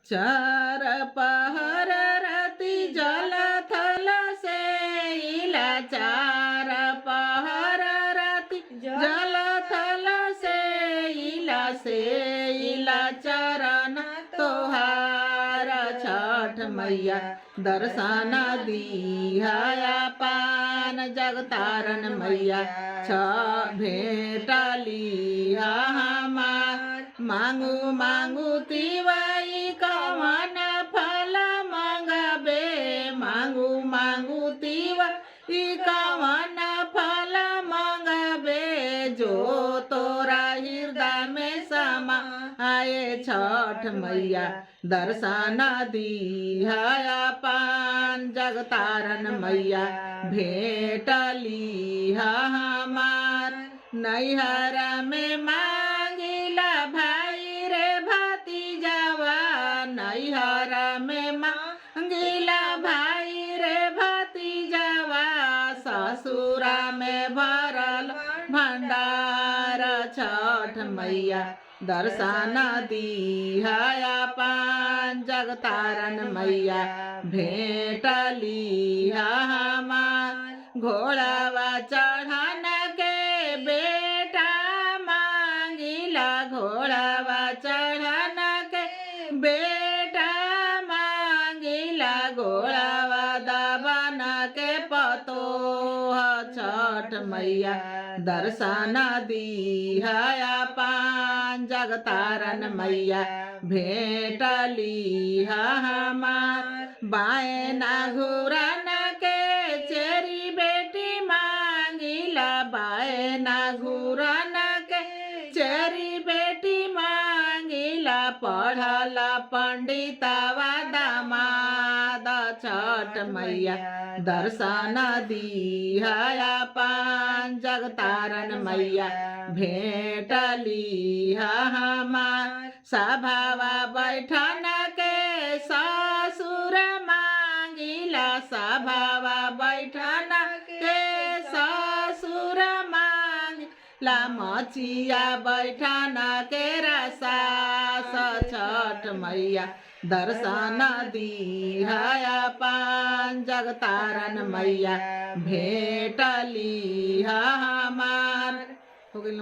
चार पहर राति जल थल से इला, चार पहर राति जल थल से इला चरण तोहार। छठ मैया दर्शन दिहाया पान, जगतारन मैया छ भेटली हमार। मांगू मांगू तिवाई कवन फल मंगबे, मांगू मांगू तिवाई कवन फल मंगबे, जो तोरा हृदय में समा आए। छठ मैया दर्शन दिहाया पान, जगतारन मैया भेटली हमार। नैहर में मांगिला भाई रे भतीजावा, नैहर में मांगिला भाई रे भतीजावा, ससुरा में भरल भंडार। छठ मैया दर्शन दिहाया पान, जगतारन मैया भेटली हमार। घोड़ावा चढ़न के बेटा मांगिला, घोड़ावा चढ़न के बेटा मांगिला, घोड़ावा दबन के पतोह। छठ मैया दर्शन दिहाया पान, जगतारन मैया भेटली हमार। बाएं ना घूरन के चेरी बेटी मांगिला, बाएं ना घूरन के चेरी बेटी मांगिला, पढ़ल पंडितवा दामाद। छठ मैया दर्शन दिहाया पान, जगतारन मैया भेटली हमार। सभावा बैठन के ससुर मांगिला, सभावा बैठन के ससुर मांगिला, मचिया बैठन के रसास। छठ मैया दर्शन दिहाया पान, जगतारन मैया भेटली हमार। हो गइल।